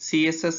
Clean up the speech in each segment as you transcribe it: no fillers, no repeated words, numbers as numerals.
CSS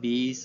20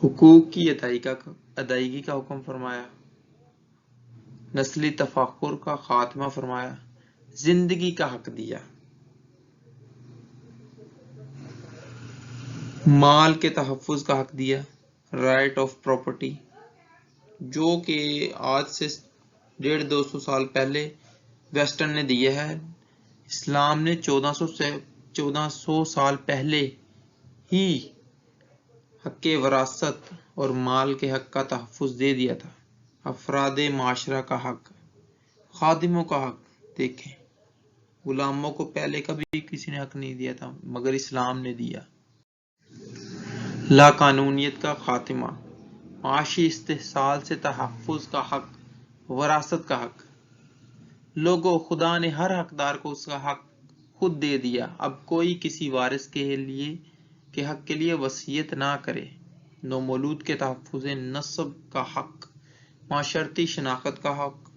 حقوق کی ادائیگی کا حکم فرمایا، نسلی تفاخر کا خاتمہ فرمایا، زندگی کا حق دیا، مال کے تحفظ کا حق دیا، رائٹ آف پراپرٹی، جو کہ آج سے 150-200 سال پہلے ویسٹرن نے دیا ہے، اسلام نے 1400 سال پہلے ہی حق وراثت اور مال کے حق کا تحفظ دے دیا تھا۔ افراد معاشرہ کا حق، خادموں کا حق، دیکھیں غلاموں کو پہلے کبھی کسی نے حق نہیں دیا تھا مگر اسلام نے دیا۔ لا قانونیت کا خاتمہ، معاشی استحصال سے تحفظ کا حق، وراثت کا حق۔ لوگوں، خدا نے ہر حقدار کو اس کا حق خود دے دیا، اب کوئی کسی وارث کے حق کے لیے وصیت نہ کرے۔ نومولود کے تحفظ نسب کا حق، معاشرتی شناخت کا حق،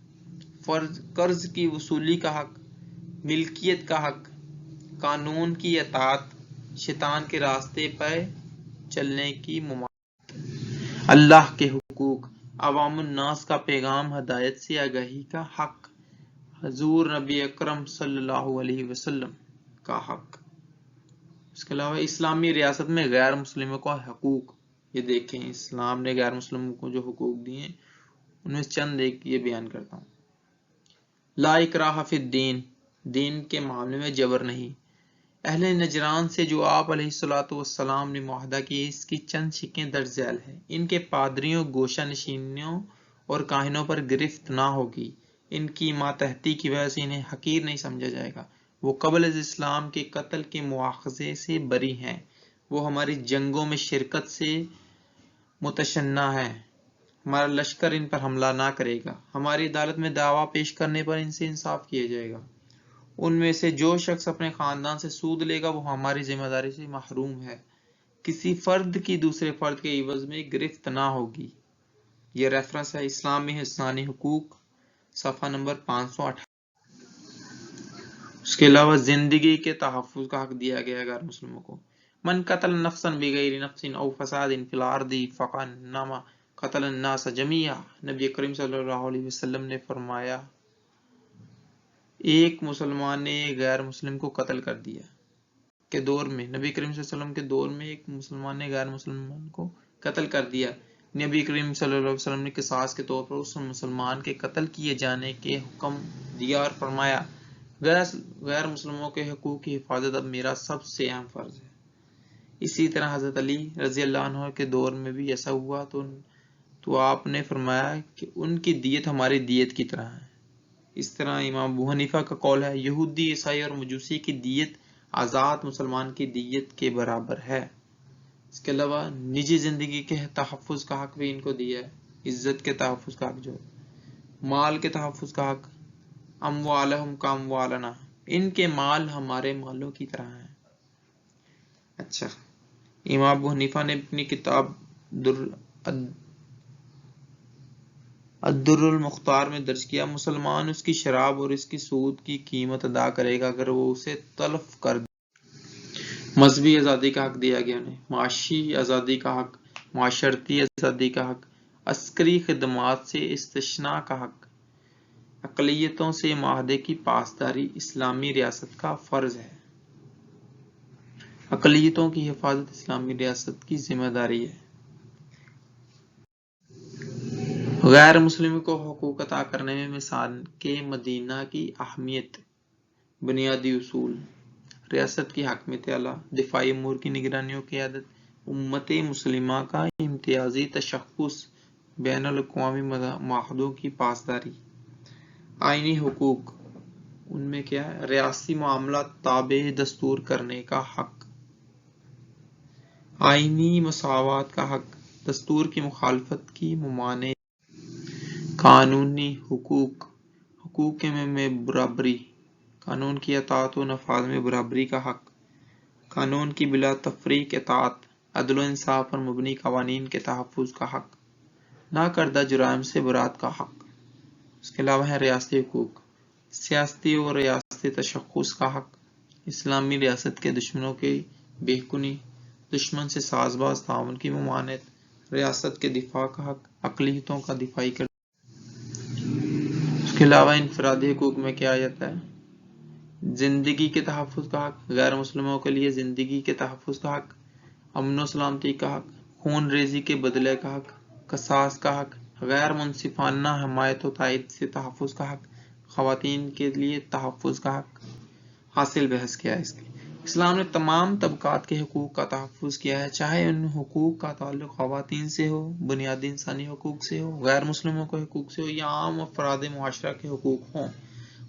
قرض کی وصولی کا حق، ملکیت کا حق، قانون کی اطاعت، شیطان کے راستے پر چلنے کی ممانعت۔ اللہ کے حقوق، عوام الناس کا پیغام، ہدایت سے آگاہی کا حق، حضور نبی اکرم صلی اللہ علیہ وسلم کا حق۔ اس کے علاوہ اسلامی ریاست میں غیر مسلموں کا حقوق، یہ دیکھیں اسلام نے غیر مسلموں کو جو حقوق دیے ان میں چند ایک یہ بیان کرتا ہوں۔ لا اکراہ فی الدین، دین کے معاملے میں جبر نہیں۔ اہل نجران سے جو آپ علیہ الصلوۃ والسلام نے معاہدہ کیا، اس کی چند شکیں درج ذیل ہیں۔ ان کے پادریوں، گوشہ نشینوں اور کاہنوں پر گرفت نہ ہوگی۔ ان کی ماتحتی کی وجہ سے انہیں حقیر نہیں سمجھا جائے گا۔ وہ قبل از اسلام کے قتل کے مواخذے سے بری ہیں۔ وہ ہماری جنگوں میں شرکت سے متشنع ہیں۔ ہمارا لشکر ان پر حملہ نہ کرے گا۔ ہماری عدالت میں دعویٰ پیش کرنے پر ان سے انصاف کیا جائے گا۔ ان میں سے جو شخص اپنے خاندان سے سود لے گا وہ ہماری ذمہ داری سے محروم ہے۔ کسی فرد کی دوسرے فرد کے عوض میں گرفت نہ ہوگی۔ یہ ریفرنس ہے اسلامی انسانی حقوق، صفحہ نمبر 508۔ اس کے علاوہ زندگی کے تحفظ کا حق دیا گیا ہے غیر مسلموں کو۔ من قتل نفسا بغیر نفس او فساد فی الارض فکانما قتل الناس جمیعا، نبی کریم صلی اللہ علیہ وسلم نے فرمایا ایک مسلمان نے غیر مسلم کو قتل کر دیا کے دور میں، نبی کریم صلی اللہ علیہ وسلم کے دور میں ایک مسلمان نے غیر مسلمان کو قتل کر دیا، نبی کریم صلی اللہ علیہ وسلم نے قصاص کے طور پر اس مسلمان کے قتل کیے جانے کے حکم دیا اور فرمایا غیر مسلموں کے حقوق کی حفاظت اب میرا سب سے اہم فرض ہے۔ اسی طرح حضرت علی رضی اللہ عنہ کے دور میں بھی ایسا ہوا تو آپ نے فرمایا کہ ان کی دیت ہماری دیت کی طرح ہے۔ اس طرح امام ابو حنیفہ کا قول ہے یہودی، عیسائی اور مجوسی کی دیت آزاد مسلمان کی دیت کے برابر ہے۔ اس کے علاوہ نجی زندگی کے تحفظ کا حق بھی ان کو دیا ہے، عزت کے تحفظ کا حق جو ہے، مال کے تحفظ کا حق، اموالہم کا اموالنا، ان کے مال ہمارے مالوں کی طرح ہیں۔ اچھا، امام ابو حنیفہ نے اپنی کتاب الدر المختار میں درج کیا مسلمان اس کی شراب اور اس کی سود کی قیمت ادا کرے گا اگر وہ اسے تلف کر دے۔ مذہبی آزادی کا حق دیا گیا انہیں، معاشی آزادی کا حق، معاشرتی آزادی کا حق، عسکری خدمات سے استثناء کا حق، اقلیتوں سے معاہدے کی پاسداری اسلامی ریاست کا فرض ہے۔ اقلیتوں کی حفاظت اسلامی ریاست کی ذمہ داری ہے۔ غیر مسلموں کو حقوق عطا کرنے میں مثال کے مدینہ کی اہمیت، بنیادی اصول، ریاست کی حاکمیت اعلیٰ، دفاعی امور کی نگرانی و قیادت، امت مسلمہ کا امتیازی تشخص، بین الاقوامی معاہدوں کی پاسداری، آئینی حقوق، ان میں کیا ہے، ریاستی معاملات تابع دستور کرنے کا حق، آئینی مساوات کا حق، دستور کی مخالفت کی ممانعت، قانونی حقوق، حقوق میں برابری، قانون کی اطاعت و نفاذ میں برابری کا حق، قانون کی بلا تفریق اطاعت، عدل و انصاف پر مبنی قوانین کے تحفظ کا حق، ناکردہ جرائم سے برات کا حق۔ اس کے علاوہ ہے ریاستی حقوق، سیاسی اور ریاستی تشخص کا حق، اسلامی ریاست کے دشمنوں کی بے کنی، دشمن سے ساز باز تعاون کی ممانعت، ریاست کے دفاع کا حق، اقلیتوں کا دفاعی کردار۔ اس کے علاوہ انفرادی حقوق میں کیا آ جاتا ہے؟ زندگی کے تحفظ کا حق، غیر مسلموں کے لیے زندگی کے تحفظ کا حق، امن و سلامتی کا حق، خون ریزی کے بدلے کا حق، قصاص کا حق، غیر منصفانہ حمایت و تائید سے تحفظ کا حق، خواتین کے لیے تحفظ کا حق۔ حاصل بحث کیا ہے اس کی؟ اسلام نے تمام طبقات کے حقوق کا تحفظ کیا ہے، چاہے ان حقوق کا تعلق خواتین سے ہو، بنیادی انسانی حقوق سے ہو، غیر مسلموں کے حقوق سے ہو یا عام افراد معاشرہ کے حقوق ہوں۔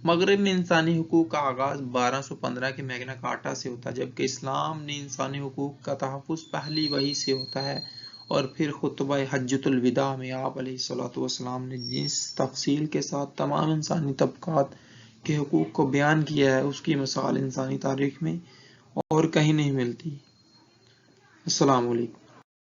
مغرب میں انسانی حقوق کا آغاز 1215 کے میگنا کارٹا سے ہوتا ہے، جبکہ اسلام نے انسانی حقوق کا تحفظ پہلی وحی سے ہوتا ہے، اور پھر خطبہ حجۃ الوداع میں آپ علیہ الصلوۃ والسلام نے جس تفصیل کے ساتھ تمام انسانی طبقات کے حقوق کو بیان کیا ہے، اس کی مثال انسانی تاریخ میں اور کہیں نہیں ملتی۔ السلام علیکم۔